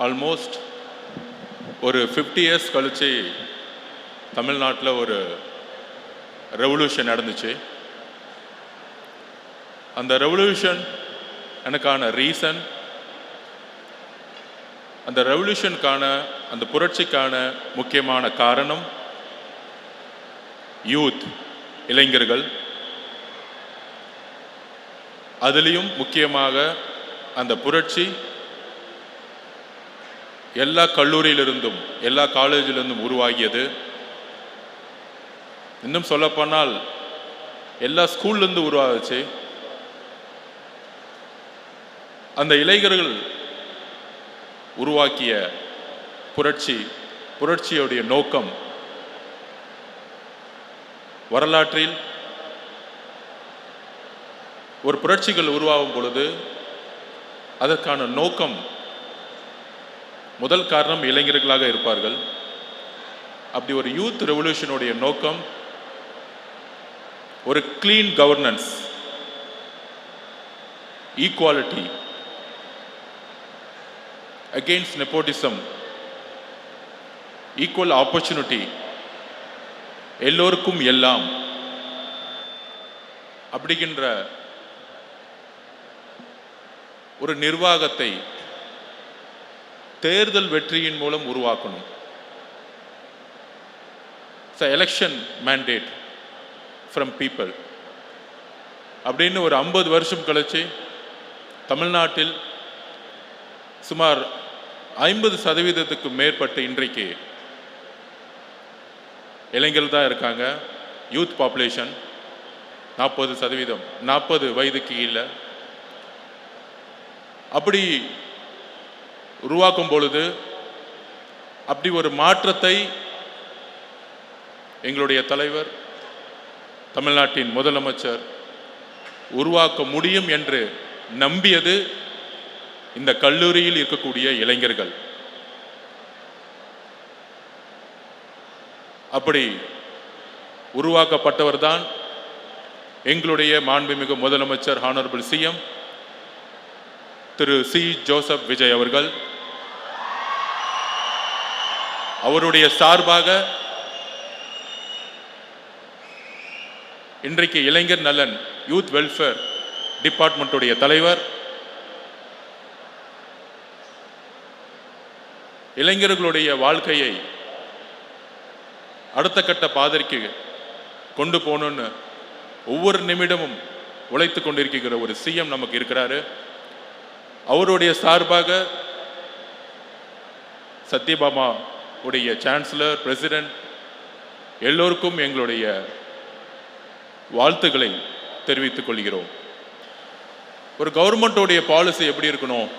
Almost ஒரு 50 years கழிச்சு தமிழ்நாட்டில் ஒரு ரெவல்யூஷன் நடந்துச்சு. அந்த ரெவல்யூஷன் எனக்கான ரீசன், அந்த ரெவல்யூஷனுக்கான அந்த புரட்சிக்கான முக்கியமான காரணம் யூத், இளைஞர்கள். அதுலேயும் முக்கியமாக அந்த புரட்சி எல்லா கல்லூரியிலிருந்தும் எல்லா காலேஜிலிருந்தும் உருவாகியது. இன்னும் சொல்லப்போனால் எல்லா ஸ்கூல்லேருந்து உருவாச்சு. அந்த இளைஞர்கள் உருவாக்கிய புரட்சியுடைய நோக்கம் வரலாற்றில் ஒரு புரட்சிகள் உருவாகும் பொழுது அதற்கான நோக்கம், முதல் காரணம் இளைஞர்களாக இருப்பார்கள். அப்படி ஒரு யூத் ரெவல்யூஷனுடைய நோக்கம் ஒரு clean governance, equality, against nepotism, equal opportunity, எல்லோருக்கும் எல்லாம் அப்படிங்கிற ஒரு நிர்வாகத்தை தேர்தல் வெற்றியின் மூலம் உருவாக்கணும். எலெக்ஷன் மேண்டேட் ஃப்ரம் பீப்புள் அப்படின்னு ஒரு 50 வருஷம் கழிச்சு தமிழ்நாட்டில் சுமார் 50% மேற்பட்ட இன்றைக்கு இளைஞர்கள் தான் இருக்காங்க. யூத் பாப்புலேஷன் 40%, 40 வயதுக்கு கீழே. அப்படி உருவாக்கும் பொழுது அப்படி ஒரு மாற்றத்தை எங்களுடைய தலைவர், தமிழ்நாட்டின் முதலமைச்சர் உருவாக்க முடியும் என்று நம்பியது இந்த கல்லூரியில் இருக்கக்கூடிய இளைஞர்கள். அப்படி உருவாக்கப்பட்டவர் தான் எங்களுடைய மாண்புமிகு முதலமைச்சர் ஹானரபிள் சிஎம் திரு சி. ஜோசப் விஜய் அவர்கள். அவருடைய சார்பாக இன்றைக்கு இளைஞர் நலன், யூத் வெல்ஃபேர் டிபார்ட்மெண்ட்டுடைய தலைவர், இளைஞர்களுடைய வாழ்க்கையை அடுத்த கட்ட பாதைக்கு கொண்டு போகணும்னு ஒவ்வொரு நிமிடமும் உழைத்து கொண்டிருக்கிற ஒரு சிஎம் நமக்கு இருக்கிறாரு. அவருடைய சார்பாக சத்யபாமா உடைய சான்சலர், பிரசிடென்ட் எல்லோருக்கும் எங்களுடைய வாழ்த்துக்களை தெரிவித்துக் கொள்கிறோம். ஒரு கவர்மெண்ட்டோடைய பாலிசி எப்படி இருக்கணும்?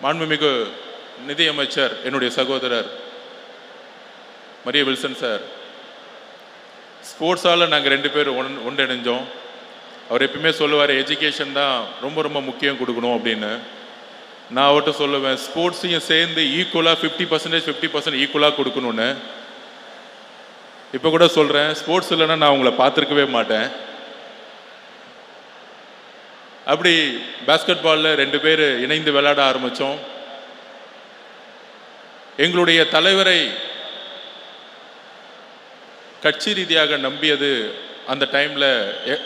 மாண்புமிகு நிதியமைச்சர் என்னுடைய சகோதரர் மரிய வில்சன் சார், ஸ்போர்ட்ஸால் நாங்கள் 2 பேரும் ஒன்றிணைஞ்சோம். அவர் எப்பயுமே சொல்லுவார், எஜுகேஷன் தான் ரொம்ப ரொம்ப முக்கியம் கொடுக்கணும் அப்படின்னு. நான் அவர்கிட்ட சொல்லுவேன், ஸ்போர்ட்ஸையும் சேர்ந்து ஈக்குவலாக 50% ஈக்குவலாக கொடுக்கணும்னு. இப்போ கூட சொல்கிறேன், ஸ்போர்ட்ஸ் இல்லைன்னா நான் உங்களை பார்த்துருக்கவே மாட்டேன். அப்படி பேஸ்கெட் பாலில் 2 பேர் இணைந்து விளையாட ஆரம்பித்தோம். எங்களுடைய தலைவரை கட்சி ரீதியாக நம்பியது அந்த டைமில்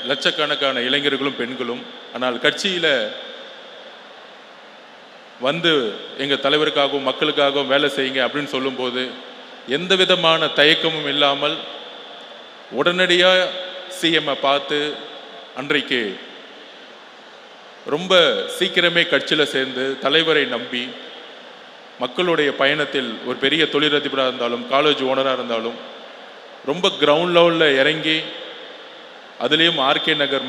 லட்சக்கணக்கான இளைஞர்களும் பெண்களும். ஆனால் கட்சியில் வந்து எங்கள் தலைவருக்காகவும் மக்களுக்காகவும் வேலை செய்யுங்க அப்படின்னு சொல்லும்போது எந்த விதமான தயக்கமும் இல்லாமல் உடனடியாக சிஎம்ஐ பார்த்து அன்றைக்கு ரொம்ப சீக்கிரமே கட்சியில் சேர்ந்து தலைவரை நம்பி மக்களுடைய பயணத்தில் ஒரு பெரிய தொழிலதிபராக இருந்தாலும் காலேஜ் ஓனராக இருந்தாலும் ரொம்ப கிரவுண்ட் லெவலில் இறங்கி, அதுலேயும் ஆர்கே நகர்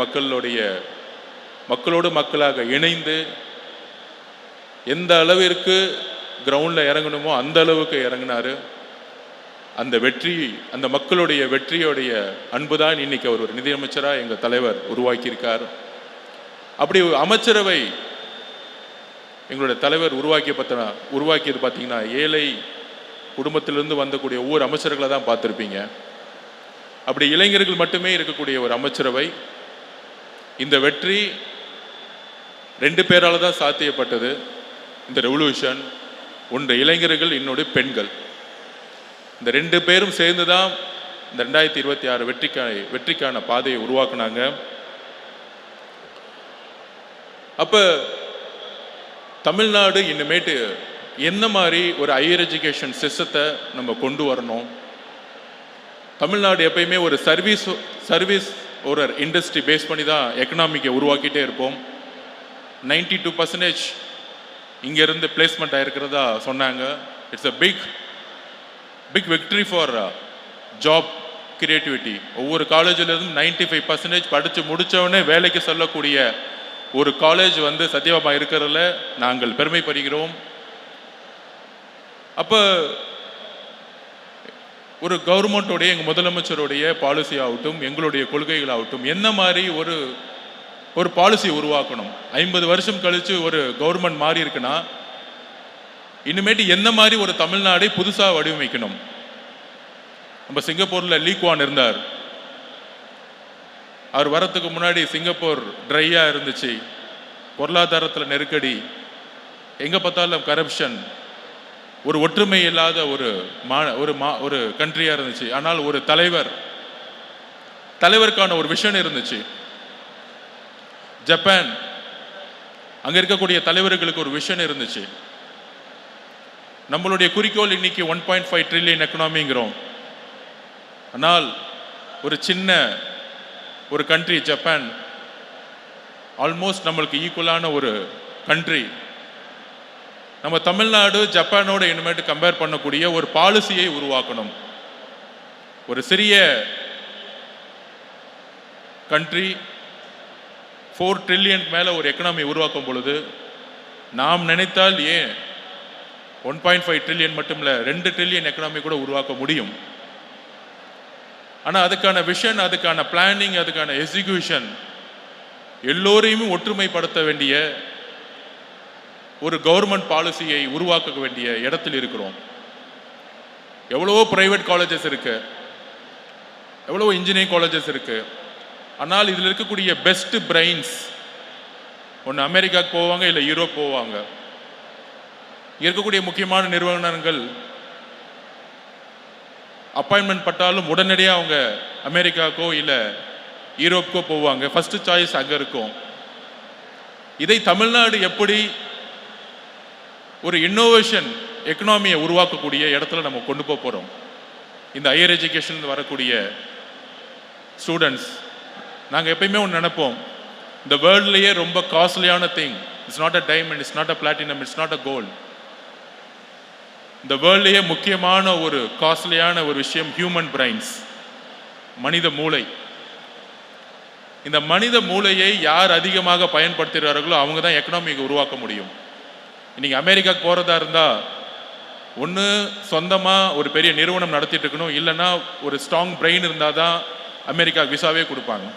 மக்களோடு மக்களாக இணைந்து எந்த அளவிற்கு கிரவுண்டில் இறங்கணுமோ அந்த அளவுக்கு இறங்கினார். அந்த வெற்றி, அந்த மக்களுடைய வெற்றியோடைய அன்பு தான் இன்னைக்கு அவர் ஒரு நிதியமைச்சராக எங்கள் தலைவர் உருவாக்கியிருக்கார். அப்படி அமைச்சரவை எங்களுடைய தலைவர் உருவாக்கியது பார்த்தீங்கன்னா, ஏழை குடும்பத்திலிருந்து வந்தக்கூடிய ஒவ்வொரு அமைச்சர்களை தான் பார்த்துருப்பீங்க. அப்படி இளைஞர்கள் மட்டுமே இருக்கக்கூடிய ஒரு அமைச்சரவை. இந்த வெற்றி 2 பேரால் தான் சாத்தியப்பட்டது. இந்த ரெவல்யூஷன். ஒன்று இளைஞர்கள், இன்னொரு பெண்கள். இந்த 2 பேரும் சேர்ந்து தான் இந்த 2026 வெற்றிக்கான பாதையை உருவாக்குனாங்க. அப்போ தமிழ்நாடு இனிமேட்டு என்ன மாதிரி ஒரு ஹையர் எஜுகேஷன் சிஸ்டத்தை நம்ம கொண்டு வரணும்? தமிழ்நாடு எப்பயுமே ஒரு சர்வீஸ் ஒரு இண்டஸ்ட்ரி பேஸ் பண்ணி தான் எக்கனாமிக்கை உருவாக்கிட்டே இருப்போம். 92% இங்கேருந்து பிளேஸ்மெண்ட் ஆகிருக்கிறதா சொன்னாங்க. It's a big victory for job creativity. ஒவ்வொரு காலேஜிலிருந்தும் 95% படித்து முடித்தவொடனே வேலைக்கு செல்லக்கூடிய ஒரு காலேஜ் வந்து சத்யபாமா இருக்கிறதுல நாங்கள் பெருமைப்படுகிறோம். அப்போ ஒரு கவர்மெண்ட்டோடைய, எங்கள் முதலமைச்சருடைய பாலிசி ஆகட்டும், எங்களுடைய கொள்கைகளாகட்டும், என்ன மாதிரி ஒரு பாலிசி உருவாக்கணும். 50 வருஷம் கழித்து ஒரு கவர்மெண்ட் மாறி இருக்குன்னா இனிமேட்டு என்ன மாதிரி ஒரு தமிழ்நாடை புதுசாக வடிவமைக்கணும். நம்ம சிங்கப்பூரில் லீ குவான் இருந்தார். அவர் வரத்துக்கு முன்னாடி சிங்கப்பூர் ட்ரையாக இருந்துச்சு. பொருளாதாரத்தில் நெருக்கடி, எங்கே பார்த்தாலும் கரப்ஷன், ஒரு ஒற்றுமை இல்லாத ஒரு கண்ட்ரியாக இருந்துச்சு. ஆனால் ஒரு தலைவருக்கான ஒரு விஷன் இருந்துச்சு. ஜப்பான், அங்கே இருக்கக்கூடிய தலைவர்களுக்கு ஒரு விஷன் இருந்துச்சு. நம்மளுடைய குறிக்கோள் இன்னைக்கு 1.5 ட்ரில்லியன் எக்கனாமிங்கிறோம். ஆனால் ஒரு சின்ன ஒரு கண்ட்ரி ஜப்பான் ஆல்மோஸ்ட் நம்மளுக்கு ஈக்குவலான ஒரு கண்ட்ரி. நம்ம தமிழ்நாடு ஜப்பானோட இனிமேட்டு கம்பேர் பண்ணக்கூடிய ஒரு பாலிசியை உருவாக்கணும். ஒரு சிறிய கண்ட்ரி 4 ட்ரில்லியன் மேலே ஒரு எக்கனாமி உருவாக்கும் பொழுது நாம் நினைத்தால் ஏன் 1.5 ட்ரில்லியன் மட்டும் இல்லை, 2 ட்ரில்லியன் எக்கனாமி கூட உருவாக்க முடியும். ஆனால் அதுக்கான விஷன், அதுக்கான பிளானிங், அதுக்கான எக்ஸிக்யூஷன் எல்லோரையுமே ஒற்றுமைப்படுத்த வேண்டிய ஒரு கவர்மெண்ட் பாலிசியை உருவாக்க வேண்டிய இடத்தில் இருக்கிறோம். எவ்வளவோ பிரைவேட் காலேஜஸ் இருக்கு, எவ்வளவோ இன்ஜினியரிங் காலேஜஸ் இருக்கு. ஆனால் இதில் இருக்கக்கூடிய பெஸ்ட் பிரெயின்ஸ் ஒன்று அமெரிக்காவுக்கு போவாங்க, இல்லை யூரோப் போவாங்க. இருக்கக்கூடிய முக்கியமான நிறுவனங்கள் அப்பாயின்மெண்ட் பட்டாலும் உடனடியாக அவங்க அமெரிக்காவுக்கோ இல்லை யூரோப்புக்கோ போவாங்க. ஃபர்ஸ்ட் சாய்ஸ் அங்கே இருக்கும். இதை தமிழ்நாடு எப்படி ஒரு இன்னோவேஷன் எக்கனாமியை உருவாக்கக்கூடிய இடத்துல நம்ம கொண்டு போகிறோம்? இந்த ஹையர் எஜுகேஷன் வரக்கூடிய ஸ்டூடெண்ட்ஸ், நாங்கள் எப்பயுமே ஒன்று நினைப்போம், இந்த வேர்ல்ட்லேயே ரொம்ப காஸ்ட்லியான thing, it's not a diamond, it's not a platinum, it's not a gold. இந்த வேர்ல்ட்லேயே முக்கியமான ஒரு காஸ்ட்லியான ஒரு விஷயம் ஹியூமன் பிரைன்ஸ், மனித மூளை. இந்த மனித மூளையை யார் அதிகமாக பயன்படுத்துகிறார்களோ அவங்க தான் எக்கனாமிக்கு உருவாக்க முடியும். இன்னைக்கு அமெரிக்காவுக்கு போகிறதா இருந்தால் ஒன்று சொந்தமாக ஒரு பெரிய நிறுவனம் நடத்திட்டு இருக்கணும், இல்லைன்னா ஒரு ஸ்ட்ராங் பிரெயின் இருந்தால் தான் அமெரிக்கா விசாவே கொடுப்பாங்க.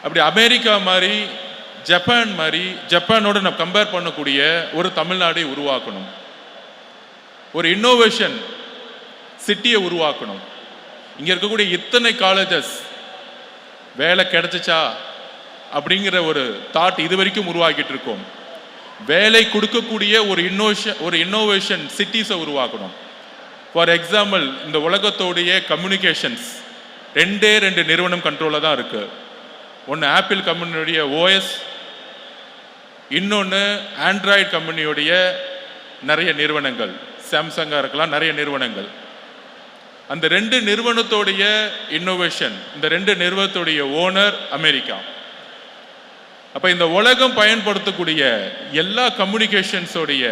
அப்படி அமெரிக்கா மாதிரி, ஜப்பான் மாதிரி, ஜப்பானோட நம்ம கம்பேர் பண்ணக்கூடிய ஒரு தமிழ்நாடை உருவாக்கணும். ஒரு இன்னோவேஷன் சிட்டியை உருவாக்கணும். இங்கே இருக்கக்கூடிய இத்தனை காலேஜஸ் வேலை கிடைச்சிச்சா அப்படிங்கிற ஒரு தாட் இது வரைக்கும் உருவாக்கிட்டு இருக்கோம். வேலை கொடுக்கக்கூடிய ஒரு இன்னோவேஷன் சிட்டிஸை உருவாக்கணும். ஃபார் எக்ஸாம்பிள், இந்த உலகத்தோடைய கம்யூனிகேஷன்ஸ் 2 நிறுவனம் கண்ட்ரோலில் தான் இருக்கு. ஒன்று ஆப்பிள் கம்பெனியுடைய ஓஎஸ், இன்னொன்று ஆண்ட்ராய்டு கம்பெனியுடைய நிறைய நிறுவனங்கள், சாம்சங்காக இருக்கலாம், நிறைய நிறுவனங்கள். அந்த 2 நிறுவனத்தோடைய இன்னோவேஷன், இந்த 2 நிறுவனத்துடைய ஓனர் அமெரிக்கா. அப்போ இந்த உலகம் பயன்படுத்தக்கூடிய எல்லா கம்யூனிகேஷன்ஸோடைய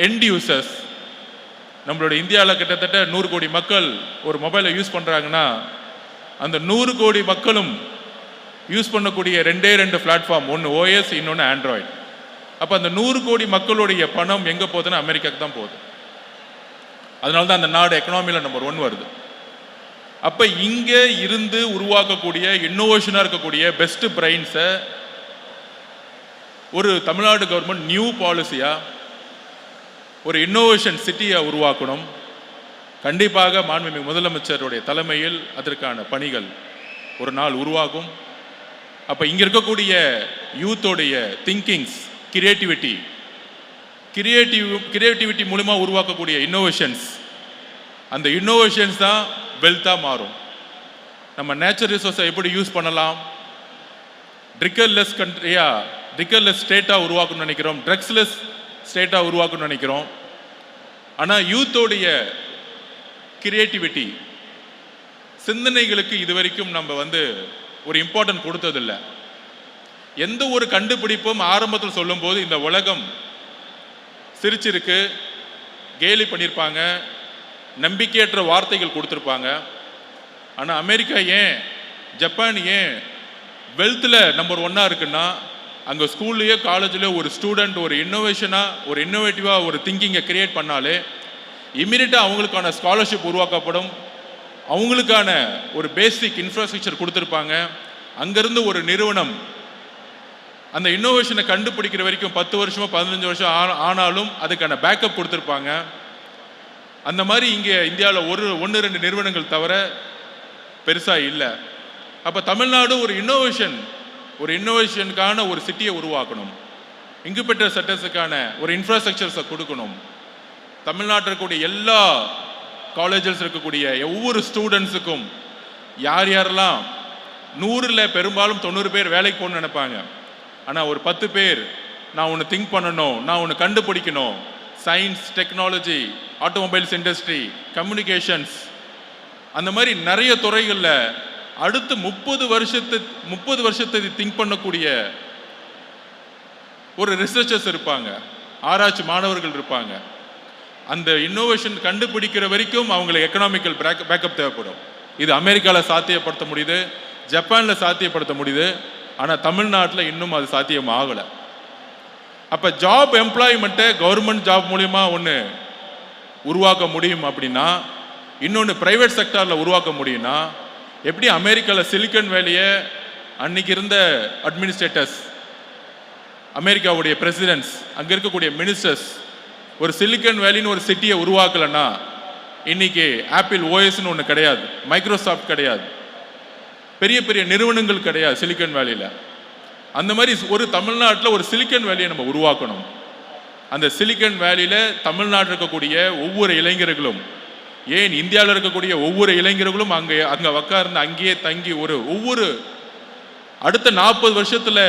எண்ட் யூசர்ஸ், நம்மளுடைய இந்தியாவில் கிட்டத்தட்ட 100 கோடி மக்கள் ஒரு மொபைலை யூஸ் பண்ணுறாங்கன்னா, அந்த 100 கோடி மக்களும் யூஸ் பண்ணக்கூடிய 2 பிளாட்ஃபார்ம், ஒன்று ஓஎஸ், இன்னொன்று ஆண்ட்ராய்டு. அப்போ அந்த 100 கோடி மக்களுடைய பணம் எங்கே போகுதுன்னா அமெரிக்காவுக்கு தான் போகுது. அதனால தான் அந்த நாடு எக்கனாமியில் நம்பர் 1 வருது. அப்போ இங்கே இருந்து உருவாக்கக்கூடிய இன்னோவேஷனாக இருக்கக்கூடிய பெஸ்ட் பிரைன்ஸை ஒரு தமிழ்நாடு கவர்மெண்ட் நியூ பாலிசியாக ஒரு இன்னோவேஷன் சிட்டியை உருவாக்கணும். கண்டிப்பாக மாண்புமிகு முதலமைச்சருடைய தலைமையில் அதற்கான பணிகள் ஒரு நாள் உருவாகும். அப்போ இங்கே இருக்கக்கூடிய யூத்தோடைய திங்கிங்ஸ், கிரியேட்டிவிட்டி மூலமா உருவாக்கக்கூடிய இன்னோவேஷன்ஸ், அந்த இன்னோவேஷன்ஸ் தான் வெல்த்தாக மாறும். நம்ம நேச்சுரல் ரிசோர்ஸை எப்படி யூஸ் பண்ணலாம், ட்ரிக்கர்லெஸ் ஸ்டேட்டாக உருவாக்கணும்னு நினைக்கிறோம், ட்ரக்ஸ்லெஸ் ஸ்டேட்டாக உருவாக்கணும்னு நினைக்கிறோம். ஆனால் யூத்தோடைய கிரியேட்டிவிட்டி சிந்தனைகளுக்கு இது வரைக்கும் நம்ம ஒரு இம்பார்ட்டன்ட் கொடுத்ததில்லை. எந்த ஒரு கண்டுபிடிப்பும் ஆரம்பத்தில் சொல்லும்போது இந்த உலகம் சிரிச்சிருக்கு, கேலி பண்ணியிருப்பாங்க, நம்பிக்கையற்ற வார்த்தைகள் கொடுத்துருப்பாங்க. ஆனால் அமெரிக்கா ஏன், ஜப்பான் ஏன் வெல்த்தில் நம்பர் 1 இருக்குன்னா, அங்கே ஸ்கூல்லையோ காலேஜ்லேயோ ஒரு ஸ்டூடெண்ட் ஒரு இன்னோவேட்டிவாக ஒரு திங்கிங்கை கிரியேட் பண்ணாலே இமீடியட்டாக அவங்களுக்கான ஸ்காலர்ஷிப் உருவாக்கப்படும், அவங்களுக்கான ஒரு பேசிக் இன்ஃப்ராஸ்ட்ரக்சர் கொடுத்துருப்பாங்க. அங்கேருந்து ஒரு நிறுவனம் அந்த இன்னோவேஷனை கண்டுபிடிக்கிற வரைக்கும் 10 வருஷமோ 15 வருஷம் ஆனாலும் அதுக்கான பேக்கப் கொடுத்துருப்பாங்க. அந்த மாதிரி இங்கே இந்தியாவில் 1-2 நிறுவனங்கள் தவிர பெருசாக இல்லை. அப்போ தமிழ்நாடு ஒரு இன்னோவேஷனுக்கான ஒரு சிட்டியை உருவாக்கணும், இன்குபேட்டர் சென்டர்ஸுக்கான ஒரு இன்ஃப்ராஸ்ட்ரக்சர்ஸை கொடுக்கணும். தமிழ்நாட்டில் இருக்கக்கூடிய எல்லா காலேஜஸ் இருக்கக்கூடிய ஒவ்வொரு ஸ்டூடெண்ட்ஸுக்கும் யாரெல்லாம் 100ல் பெரும்பாலும் 90 பேர் வேலைக்கு போகணும்னு நினைப்பாங்க. ஆனால் ஒரு 10 பேர் நான் ஒன்று திங்க் பண்ணணும், நான் ஒன்று கண்டுபிடிக்கணும், science, technology, automobiles industry, communications, அந்த மாதிரி நிறைய துறைகளில் அடுத்து 30 வருஷத்தை திங்க் பண்ணக்கூடிய ஒரு ரிசர்ச்சர்ஸ் இருப்பாங்க, ஆராய்ச்சி மாணவர்கள் இருப்பாங்க. அந்த இன்னோவேஷன் கண்டுபிடிக்கிற வரைக்கும் அவங்களுக்கு எக்கனாமிக்கல் பேக்கப் தேவைப்படும். இது அமெரிக்காவில் சாத்தியப்படுத்த முடியுது, ஜப்பானில் சாத்தியப்படுத்த முடியுது. ஆனால் தமிழ்நாட்டில் இன்னும் அது சாத்தியம் ஆகலை. அப்போ ஜாப் எம்ப்ளாய்மெண்ட்டை கவர்மெண்ட் ஜாப் மூலிமா ஒன்று உருவாக்க முடியும் அப்படின்னா, இன்னொன்று ப்ரைவேட் செக்டாரில் உருவாக்க முடியும்னா, எப்படி அமெரிக்காவில் சிலிக்கன் வேலியை அன்னைக்கு இருந்த அட்மினிஸ்ட்ரேட்டர்ஸ், அமெரிக்காவுடைய பிரசிடென்ட்ஸ், அங்கே இருக்கக்கூடிய மினிஸ்டர்ஸ் ஒரு சிலிக்கன் வேலின்னு ஒரு சிட்டியை உருவாக்கலைன்னா இன்னைக்கு ஆப்பிள் ஓஎஸ்ன்னு ஒன்று கிடையாது, மைக்ரோசாஃப்ட் கிடையாது, பெரிய பெரிய நிறுவனங்கள் கிடையாது சிலிக்கன் வேலியில். அந்த மாதிரி ஒரு தமிழ்நாட்டில் ஒரு சிலிக்கன் வேலியை நம்ம உருவாக்கணும். அந்த சிலிக்கன் வேலியில் தமிழ்நாட்டில் இருக்கக்கூடிய ஒவ்வொரு இளைஞர்களும், ஏன் இந்தியாவில் இருக்கக்கூடிய ஒவ்வொரு இளைஞர்களும் அங்கே உட்கார்ந்து அங்கேயே தங்கி ஒவ்வொரு அடுத்த 40 வருஷத்தில்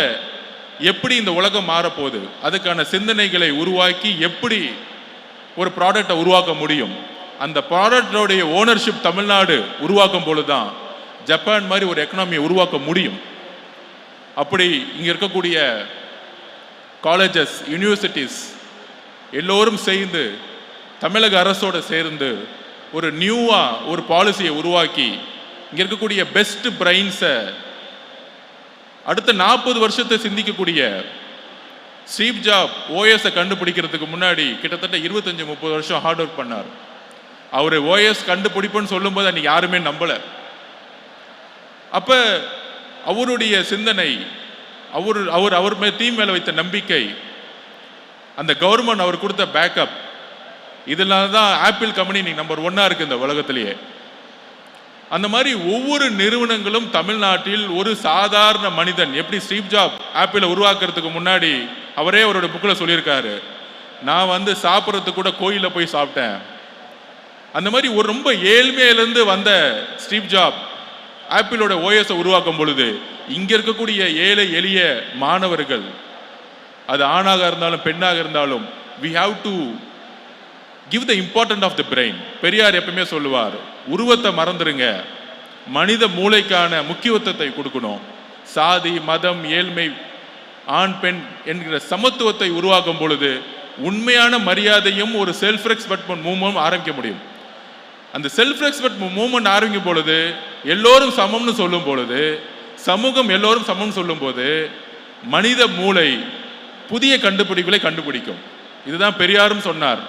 எப்படி இந்த உலகம் மாறப்போகுது, அதுக்கான சிந்தனைகளை உருவாக்கி எப்படி ஒரு ப்ராடக்டை உருவாக்க முடியும், அந்த ப்ராடக்டோடைய ஓனர்ஷிப் தமிழ்நாடு உருவாக்கும் பொழுதுதான் ஜப்பான் மாதிரி ஒரு எக்கனாமியை உருவாக்க முடியும். அப்படி இங்கே இருக்கக்கூடிய காலேஜஸ், யூனிவர்சிட்டிஸ் எல்லோரும் சேர்ந்து தமிழக அரசோடு சேர்ந்து ஒரு நியூவாக ஒரு பாலிசியை உருவாக்கி இங்கே இருக்கக்கூடிய பெஸ்ட் பிரைன்ஸை அடுத்த 40 வருஷத்தை சிந்திக்கக்கூடிய ஸ்டீவ் ஜாப் ஓஎஸை கண்டுபிடிக்கிறதுக்கு முன்னாடி கிட்டத்தட்ட 25-30 வருஷம் ஹார்ட் ஒர்க் பண்ணார். அவர் ஓஎஸ் கண்டுபிடிப்புன்னு சொல்லும்போது அன்னைக்கு யாருமே நம்பலை. அப்போ அவருடைய சிந்தனை, அவர் டீம் மேலே வைத்த நம்பிக்கை, அந்த கவர்மெண்ட் அவர் கொடுத்த பேக்கப், இதெல்லாம் தான் ஆப்பிள் கம்பெனி இன்னைக்கு நம்பர் 1 இருக்கு இந்த உலகத்திலேயே. அந்த மாதிரி ஒவ்வொரு நிறுவனங்களும் தமிழ்நாட்டில் ஒரு சாதாரண மனிதன் எப்படி ஸ்டீவ் ஜாப் ஆப்பிளை உருவாக்குறதுக்கு முன்னாடி அவரே அவரோட புக்கில் சொல்லியிருக்காரு, நான் சாப்பிட்றதுக்கு கூட கோயிலில் போய் சாப்பிட்டேன். அந்த மாதிரி ஒரு ரொம்ப ஏழ்மையிலேருந்து வந்த ஸ்டீவ் ஜாப் ஆப்பிளோட ஓஎஸை உருவாக்கும் பொழுது இங்கே இருக்கக்கூடிய ஏழை எளிய மாணவர்கள், அது ஆணாக இருந்தாலும் பெண்ணாக இருந்தாலும், we have to give the importance of the brain. Periyar எப்பவுமே சொல்லுவார், உருவத்தை மறந்துடுங்க, மனித மூளைக்கான முக்கியத்துவத்தை கொடுக்கணும். சாதி, மதம், ஏழ்மை, ஆண் பெண் என்கிற சமத்துவத்தை உருவாக்கும் பொழுது உண்மையான மரியாதையும் ஒரு செல்ஃப் ரெஸ்பெக்ட் மூவ்மெண்ட் ஆரம்பிக்க முடியும். அந்த செல்ஃப் ரெஸ்பெக்ட் மூவ்மெண்ட் ஆரம்பிக்கும் பொழுது எல்லோரும் சமம்னு சொல்லும் பொழுது, சமூகம் எல்லோரும் சமம் சொல்லும் போது மனித மூளை புதிய கண்டுபிடிப்புகளை கண்டுபிடிக்கும். இதுதான் பெரியாரும் சொன்னார்.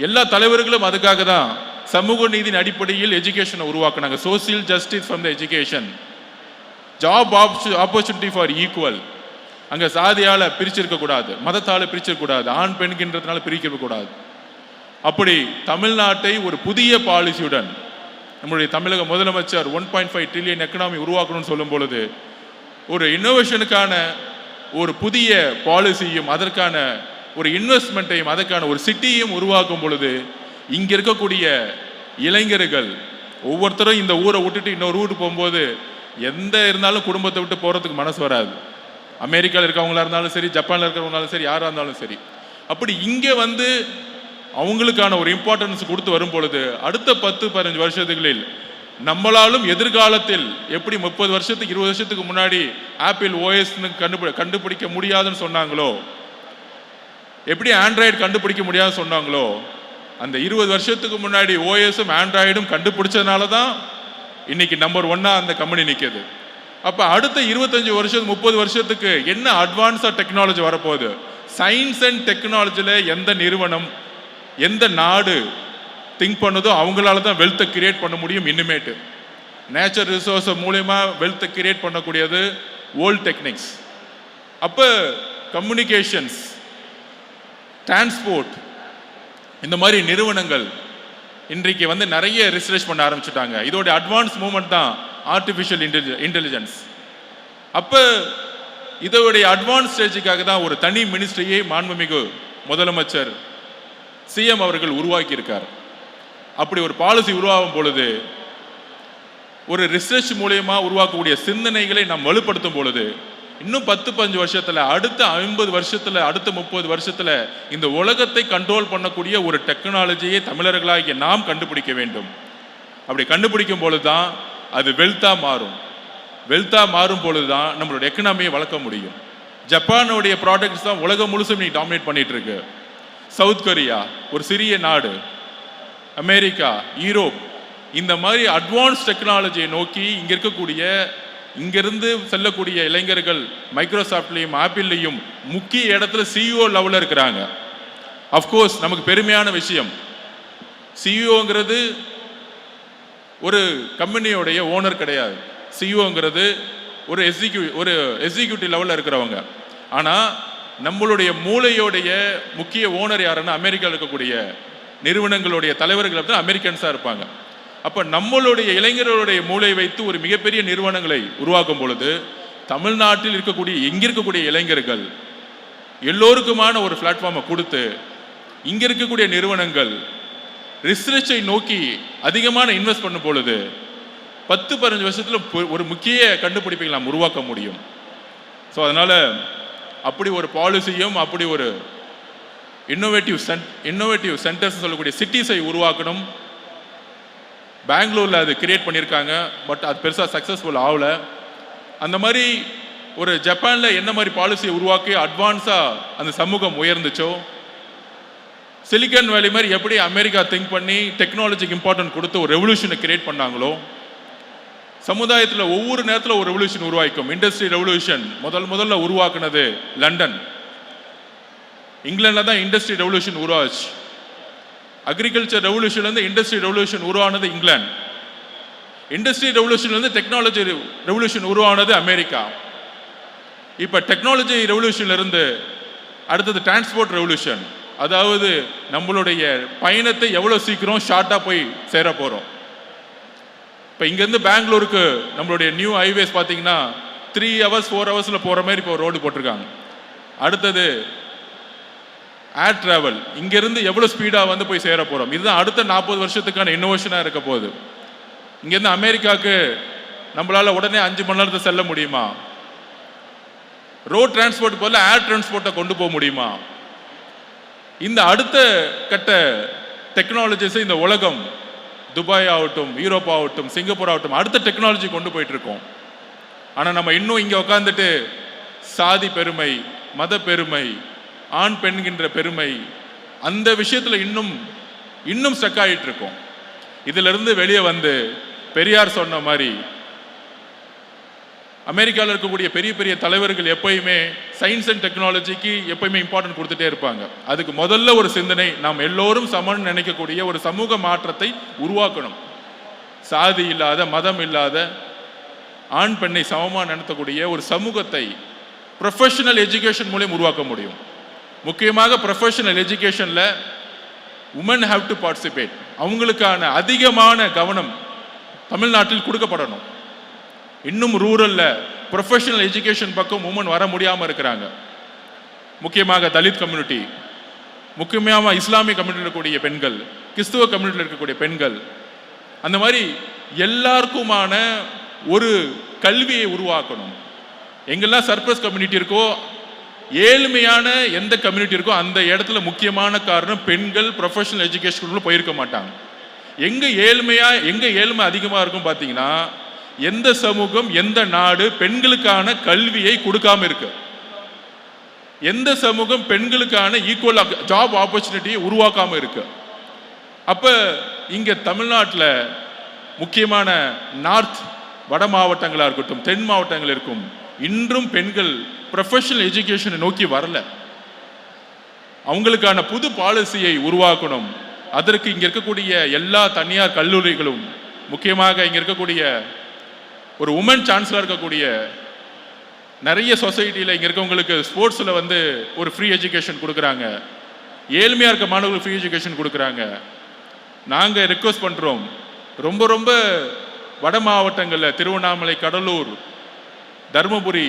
எல்லா தலைவர்களும் அதுக்காக தான் சமூக நீதியின் அடிப்படையில் எஜுகேஷனை உருவாக்குனாங்க. Social justice from the education, job opportunity for equal. அங்கே சாதியால் பிரிச்சிருக்கக்கூடாது, மதத்தால் பிரிச்சிருக்கக்கூடாது, ஆண் பெண்கின்றதுனால பிரிக்கக்கூடாது. அப்படி தமிழ்நாட்டை ஒரு புதிய பாலிசியுடன் நம்முடைய தமிழக முதலமைச்சர் 1.5 ட்ரில்லியன் எக்கனாமி உருவாக்கணும்னு சொல்லும் பொழுது ஒரு இன்னோவேஷனுக்கான ஒரு புதிய பாலிசியும் அதற்கான ஒரு இன்வெஸ்ட்மெண்ட்டையும் அதற்கான ஒரு சிட்டியையும் உருவாக்கும் பொழுது இங்க இருக்கக்கூடிய இளைஞர்கள் ஒவ்வொருத்தரும் இந்த ஊரை விட்டுட்டு இன்னொரு ஊருக்கு போகும்போது எந்த இருந்தாலும் குடும்பத்தை விட்டு போறதுக்கு மனசு வராது. அமெரிக்காவில் இருக்கவங்களா இருந்தாலும் சரி, ஜப்பான்ல இருக்கிறவங்களாலும் சரி, யாரா இருந்தாலும் சரி. அப்படி இங்கே வந்து அவங்களுக்கான ஒரு இம்பார்ட்டன்ஸ் கொடுத்து வரும் பொழுது அடுத்த 10-15 வருஷத்துகளில் நம்மளாலும் எதிர்காலத்தில் எப்படி 30 வருஷத்துக்கு 20 வருஷத்துக்கு முன்னாடி ஆப்பிள் ஓஎஸ் கண்டுபிடிக்க முடியாதுன்னு சொன்னாங்களோ, எப்படி ஆண்ட்ராய்டு கண்டுபிடிக்க முடியாதுன்னு சொன்னாங்களோ, அந்த 20 வருஷத்துக்கு முன்னாடி ஓஎஸும் ஆண்ட்ராய்டும் கண்டுபிடிச்சதுனால தான் இன்னைக்கு நம்பர் 1 அந்த கம்பெனி நிற்குது. அப்ப அடுத்த 25 வருஷம் 30 வருஷத்துக்கு என்ன அட்வான்ஸா டெக்னாலஜி வரப்போகுது? சயின்ஸ் அண்ட் டெக்னாலஜில எந்த நிறுவனம் எந்த நாடு திங்க் பண்ணதோ அவங்களால தான் வெல்த்தை கிரியேட் பண்ண முடியும். இனிமேட்டு நேச்சர் ரிசோர்ஸ் மூலமா வெல்த்தை கிரியேட் பண்ணக்கூடியது ஓல்ட் டெக்னிக்ஸ். அப்ப கம்யூனிகேஷன்ஸ், டிரான்ஸ்போர்ட், இந்த மாதிரி நிறுவனங்கள் இன்றைக்கு வந்து நிறைய ரிசர்ச் பண்ண ஆரம்பிச்சுட்டாங்க. இதோட அட்வான்ஸ் மூவ்மெண்ட் தான் ஆர்டிஃபிஷியல் இன்டெலிஜென்ஸ். அப்ப இதோடைய அட்வான்ஸ் ஸ்டேஜுக்காக தான் ஒரு தனி மினிஸ்ட்ரியை மாண்புமிகு முதலமைச்சர் சிஎம் அவர்கள் உருவாக்கி இருக்கார். அப்படி ஒரு பாலிசி உருவாகும் பொழுது, ஒரு ரிசர்ச் மூலமா உருவாக்கக்கூடிய சிந்தனைகளை நாம் வலுப்படுத்தும் பொழுது இன்னும் 10-15 வருஷத்துல, அடுத்த 50 வருஷத்துல, அடுத்த 30 வருஷத்துல இந்த உலகத்தை கண்ட்ரோல் பண்ணக்கூடிய ஒரு டெக்னாலஜியை தமிழர்களாகிய நாம் கண்டுபிடிக்க வேண்டும். அப்படி கண்டுபிடிக்கும் பொழுதுதான் அது வெல்த்தா மாறும். வெல்த்தா மாறும் பொழுதுதான் நம்மளோட எக்கனாமியை வளர்க்க முடியும். ஜப்பானுடைய ப்ராடக்ட்ஸ் தான் உலகம் முழுசும் நீ டாமினேட் பண்ணிட்டு இருக்கு. சவுத் கொரியா ஒரு சிறிய நாடு, அமெரிக்கா, யூரோப், இந்த மாதிரி அட்வான்ஸ் டெக்னாலஜியை நோக்கி இங்க இருக்கக்கூடிய இங்கிருந்து செல்லக்கூடிய இளைஞர்கள் மைக்ரோசாஃப்ட்லையும் ஆப்பிள்லையும் முக்கிய இடத்துல சிஇஓ லெவலில் இருக்கிறாங்க. அஃப்கோர்ஸ் நமக்கு பெருமையான விஷயம். சிஇஓங்கிறது ஒரு கம்பெனியோடைய ஓனர் கிடையாது. சிஇஓங்கிறது ஒரு எக்ஸிக்யூட்டிவ் லெவலில் இருக்கிறவங்க. ஆனால் நம்மளுடைய மூளையோடைய முக்கிய ஓனர் யாருன்னா அமெரிக்காவில் இருக்கக்கூடிய நிறுவனங்களுடைய தலைவர்கள் அப்படின்னா அமெரிக்கன்ஸாக இருப்பாங்க. அப்போ நம்மளுடைய இளைஞர்களுடைய மூளை வைத்து ஒரு மிகப்பெரிய நிறுவனங்களை உருவாக்கும் பொழுது தமிழ்நாட்டில் இருக்கக்கூடிய இருக்கக்கூடிய இளைஞர்கள் எல்லோருக்குமான ஒரு பிளாட்ஃபார்மை கொடுத்து இங்க இருக்கக்கூடிய நிறுவனங்கள் ரிசர்ச்சை நோக்கி அதிகமான இன்வெஸ்ட் பண்ணும் பொழுது 10-15 வருஷத்துல ஒரு முக்கிய கண்டுபிடிப்பை நாம் உருவாக்க முடியும். ஸோ அதனால அப்படி ஒரு பாலிசியும் அப்படி ஒரு இன்னோவேட்டிவ் சென்டர்ஸ் சொல்லக்கூடிய சிட்டிஸை உருவாக்கணும். பெங்களூர்ல அது கிரியேட் பண்ணியிருக்காங்க. பட் அது பெருசாக சக்ஸஸ்ஃபுல் ஆகல. அந்த மாதிரி ஒரு ஜப்பான்ல என்ன மாதிரி பாலிசியை உருவாக்கி அட்வான்ஸா அந்த சமூகம் உயர்ந்துச்சோ, சிலிக்கன் வேலி மாதிரி எப்படி அமெரிக்கா திங்க் பண்ணி டெக்னாலஜிக்கு இம்பார்ட்டன்ட் கொடுத்து ஒரு ரெவல்யூஷனை கிரியேட் பண்ணாங்களோ, சமுதாயத்தில் ஒவ்வொரு நேரத்தில் ஒரு ரெவல்யூஷன் உருவாக்கும். இண்டஸ்ட்ரி ரெவல்யூஷன் முதல்ல உருவாக்குனது லண்டன். இங்கிலாந்துல தான் இண்டஸ்ட்ரி ரெவல்யூஷன் உருவாச்சு. அக்ரிகல்ச்சர் ரெவல்யூஷன்லேருந்து இண்டஸ்ட்ரி ரெவல்யூஷன் உருவானது இங்கிலாந்து. இண்டஸ்ட்ரி ரெவல்யூஷன்லேருந்து டெக்னாலஜி ரெவல்யூஷன் உருவானது அமெரிக்கா. இப்போ டெக்னாலஜி ரெவல்யூஷன்லேருந்து அடுத்தது டிரான்ஸ்போர்ட் ரெவல்யூஷன். அதாவது நம்மளுடைய பயணத்தை எவ்வளோ சீக்கிரம் ஷார்ட்டாக போய் சேர போகிறோம். இப்போ இங்கேருந்து பெங்களூருக்கு நம்மளுடைய நியூ ஹைவேஸ் பார்த்தீங்கன்னா 3 hours 4 hours போகிற மாதிரி இப்போ ரோடு போட்டிருக்காங்க. அடுத்தது ஏர் டிராவல், இங்கேருந்து எவ்வளோ ஸ்பீடாக வந்து போய் சேர போகிறோம். இதுதான் அடுத்த 40 வருஷத்துக்கான இன்னோவேஷனாக இருக்க போகுது. இங்கேருந்து அமெரிக்காவுக்கு நம்மளால் உடனே 5 மணி நேரத்தை செல்ல முடியுமா? ரோட் டிரான்ஸ்போர்ட் போல ஏர் டிரான்ஸ்போர்ட்டை கொண்டு போக முடியுமா? இந்த அடுத்த கட்ட டெக்னாலஜிஸை இந்த உலகம், துபாய் ஆகட்டும், யூரோப் ஆகட்டும், சிங்கப்பூர் ஆகட்டும், அடுத்த டெக்னாலஜி கொண்டு போயிட்டு இருக்கோம். ஆனால் நம்ம இன்னும் இங்கே உட்காந்துட்டு சாதி பெருமை, மத பெருமை, ஆண் பெண்கின்ற பெருமை, அந்த விஷயத்தில் இன்னும் ஸ்டக் ஆகிட்டு இருக்கோம். இதிலிருந்து வெளியே வந்து பெரியார் சொன்ன மாதிரி அமெரிக்காவில் இருக்கக்கூடிய பெரிய பெரிய தலைவர்கள் எப்பயுமே சயின்ஸ் அண்ட் டெக்னாலஜிக்கு எப்பயுமே இம்பார்ட்டன்ட் கொடுத்துட்டே இருப்பாங்க. அதுக்கு முதல்ல ஒரு சிந்தனை, நாம் எல்லோரும் சமன் நினைக்கக்கூடிய ஒரு சமூக மாற்றத்தை உருவாக்கணும். சாதி இல்லாத, மதம் இல்லாத, ஆண் பெண்ணை சமமாக நடத்தக்கூடிய ஒரு சமூகத்தை ப்ரொஃபஷனல் எஜுகேஷன் மூலம் உருவாக்க முடியும். முக்கியமாக ப்ரொஃபஷனல் எஜுகேஷன்ல உமன் ஹாவ் டு பார்ட்டிசிபேட். அவங்களுக்கான அதிகமான கவனம் தமிழ்நாட்டில் கொடுக்கப்படணும். இன்னும் ரூரல்ல ப்ரொஃபஷனல் எஜுகேஷன் பக்கம் உமன் வர முடியாமல் இருக்கிறாங்க. முக்கியமாக தலித் கம்யூனிட்டி, முக்கியமாக இஸ்லாமிய கம்யூனிட்டியில் இருக்கக்கூடிய பெண்கள், கிறிஸ்துவ கம்யூனிட்டியில் இருக்கக்கூடிய பெண்கள், அந்த மாதிரி எல்லாருக்குமான ஒரு கல்வியை உருவாக்கணும். எங்கெல்லாம் சர்ப்ளஸ் கம்யூனிட்டி இருக்கோ, ஏழ்மையான எந்த கம்யூனிட்டி இருக்கோ அந்த இடத்துல முக்கியமான காரணம் பெண்கள் ப்ரொஃபஷனல் எஜுகேஷனுக்குள்ள போயிருக்க மாட்டாங்க. எங்கே ஏழ்மை அதிகமாக இருக்கும் பார்த்தீங்கன்னா, எந்த சமூகம் எந்த நாடு பெண்களுக்கான கல்வியை கொடுக்காம இருக்கு, எந்த சமூகம் பெண்களுக்கான ஈக்குவல் ஜாப் ஆப்பர்ச்சுனிட்டியை உருவாக்காம இருக்கு. அப்ப இங்க தமிழ்நாட்டில் முக்கியமான நார்த் வட மாவட்டங்களாக இருக்கட்டும், தென் மாவட்டங்கள் இருக்கும், இன்றும் பெண்கள் ப்ரொஃபஷனல் எஜுகேஷனை நோக்கி வரல. அவங்களுக்கான புது பாலிசியை உருவாக்கணும். அதற்கு இங்க இருக்கக்கூடிய எல்லா தனியார் கல்லூரிகளும், முக்கியமாக இங்க இருக்கக்கூடிய ஒரு உமன் சான்சலர் இருக்கக்கூடிய நிறைய சொசைட்டியில் இங்கே இருக்கவங்களுக்கு ஸ்போர்ட்ஸில் வந்து ஒரு ஃப்ரீ எஜுகேஷன் கொடுக்குறாங்க, ஏழ்மையாக இருக்க மாணவர்களுக்கு ஃப்ரீ எஜுகேஷன் கொடுக்குறாங்க. நாங்கள் ரெக்வஸ்ட் பண்ணுறோம், ரொம்ப ரொம்ப வட மாவட்டங்களில் திருவண்ணாமலை, கடலூர், தருமபுரி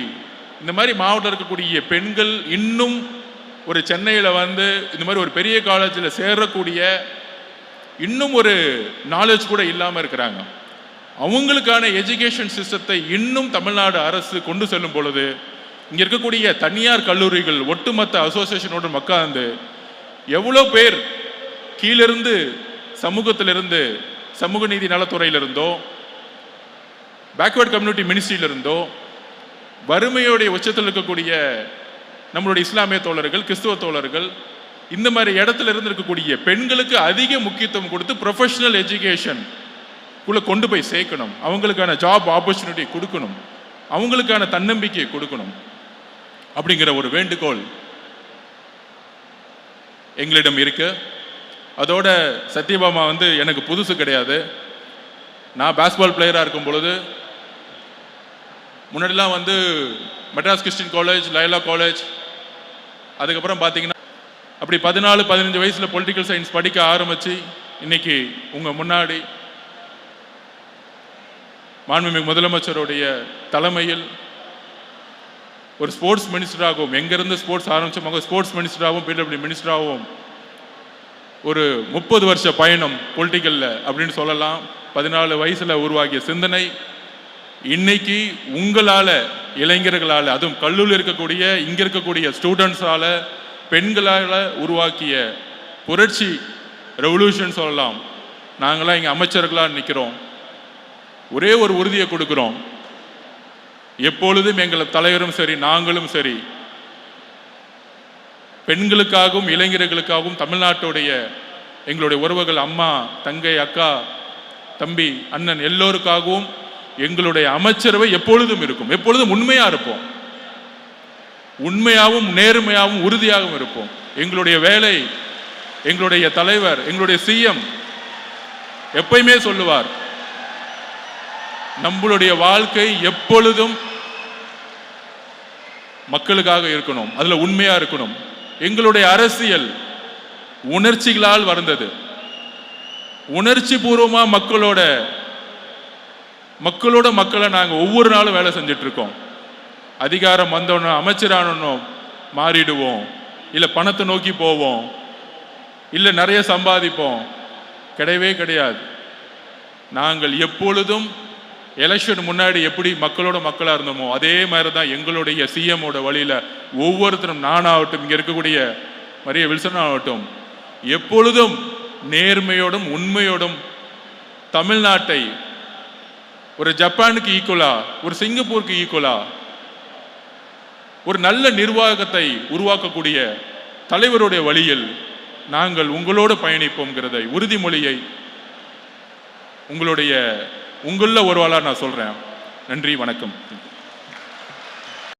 இந்த மாதிரி மாவட்டம் இருக்கக்கூடிய பெண்கள் இன்னும் ஒரு சென்னையில் வந்து இந்த மாதிரி ஒரு பெரிய காலேஜில் சேரக்கூடிய இன்னும் ஒரு நாலேஜ் கூட இல்லாமல் இருக்கிறாங்க. அவங்களுக்கான எஜுகேஷன் சிஸ்டத்தை இன்னும் தமிழ்நாடு அரசு கொண்டு செல்லும் பொழுது இங்கே இருக்கக்கூடிய தனியார் கல்லூரிகள் ஒட்டுமொத்த அசோசியேஷனோடு உட்கார்ந்து எவ்வளோ பேர் கீழிருந்து சமூகத்திலிருந்து, சமூக நீதி நலத்துறையிலிருந்தோ, பேக்வர்ட் கம்யூனிட்டி மினிஸ்ட்ரியிலிருந்தோ, வறுமையோடைய உச்சத்தில் இருக்கக்கூடிய நம்மளுடைய இஸ்லாமிய தோழர்கள், கிறிஸ்துவ தோழர்கள், இந்த மாதிரி இடத்துல இருந்து இருக்கக்கூடிய பெண்களுக்கு அதிக முக்கியத்துவம் கொடுத்து ப்ரொஃபஷனல் எஜுகேஷன் உள்ள கொண்டு போய் சேர்க்கணும். அவங்களுக்கான ஜாப் ஆப்பர்ச்சுனிட்டி கொடுக்கணும், அவங்களுக்கான தன்னம்பிக்கையை கொடுக்கணும் அப்படிங்கிற ஒரு வேண்டுகோள் எங்களிடம் இருக்கு. அதோட சத்யபாமா வந்து எனக்கு புதுசு கிடையாது. நான் பேஸ்பால் பிளேயராக இருக்கும் பொழுது முன்னாடிலாம் வந்து Madras Christian college, Laila college, அதுக்கப்புறம் பார்த்தீங்கன்னா அப்படி 14-15 வயசில் பொலிட்டிக்கல் சயின்ஸ் படிக்க ஆரம்பித்து இன்னைக்கு உங்கள் முன்னாடி மாண்புமிகு முதலமைச்சருடைய தலைமையில் ஒரு ஸ்போர்ட்ஸ் மினிஸ்டராகவும், எங்கேருந்து ஸ்போர்ட்ஸ் ஆரம்பிச்சோம் ஸ்போர்ட்ஸ் மினிஸ்டராகவும், பிடபிள்யூ மினிஸ்டராகவும் ஒரு 30 வருஷ பயணம் பொலிட்டிக்கலில் அப்படின்னு சொல்லலாம். 14 வயசில் உருவாகிய சிந்தனை இன்னைக்கு உங்களால், இளைஞர்களால், அதுவும் கல்லூரியில் இருக்கக்கூடிய இங்கே இருக்கக்கூடிய ஸ்டூடெண்ட்ஸால், பெண்களால் உருவாக்கிய புரட்சி ரெவல்யூஷன் சொல்லலாம். நாங்களாம் இங்கே அமைச்சர்களாக நிற்கிறோம். ஒரே ஒரு உறுதியை கொடுக்குறோம், எப்பொழுதும் எங்கள் தலைவரும் சரி, நாங்களும் சரி, பெண்களுக்காகவும் இளைஞர்களுக்காகவும் தமிழ்நாட்டுடைய எங்களுடைய உறவுகள், அம்மா, தங்கை, அக்கா, தம்பி, அண்ணன் எல்லோருக்காகவும் எங்களுடைய அமைச்சரவை எப்பொழுதும் இருக்கும். எப்பொழுதும் உண்மையா இருப்போம், உண்மையாகவும் நேர்மையாகவும் உறுதியாகவும் இருப்போம். எங்களுடைய வேலை, எங்களுடைய தலைவர், எங்களுடைய சிஎம் எப்பயுமே சொல்லுவார், நம்மளுடைய வாழ்க்கை எப்பொழுதும் மக்களுக்காக இருக்கணும், அதுல உண்மையா இருக்கணும். எங்களுடைய அரசியல் உணர்ச்சிகளால் வளர்ந்தது. உணர்ச்சி பூர்வமா மக்களை நாங்க ஒவ்வொரு நாளும் வேலை செஞ்சுட்டு இருக்கோம். அதிகாரம் வந்தோன்னு அமைச்சரானோ மாறிடுவோம், இல்ல பணத்தை நோக்கி போவோம், இல்ல நிறைய சம்பாதிப்போம், கிடையவே கிடையாது. நாங்கள் எப்பொழுதும் எலெக்ஷன் முன்னாடி எப்படி மக்களா இருந்தோமோ அதே மாதிரி தான் எங்களுடைய சிஎம்மோட வழியில ஒவ்வொருத்தரும், நானாகட்டும், இங்க இருக்கக்கூடிய மரிய வில்சன் ஆகட்டும், எப்பொழுதும் நேர்மையோடும் உண்மையோடும் தமிழ்நாட்டை ஒரு ஜப்பானுக்கு ஈக்குவலா, ஒரு சிங்கப்பூருக்கு ஈக்குவலா, ஒரு நல்ல நிர்வாகத்தை உருவாக்கக்கூடிய தலைவருடைய வழியில் நாங்கள் உங்களோடு பயணிப்போம்ங்கிறதை உறுதிமொழியை உங்களில் ஒருவாளா நான் சொல்றேன். நன்றி, வணக்கம்.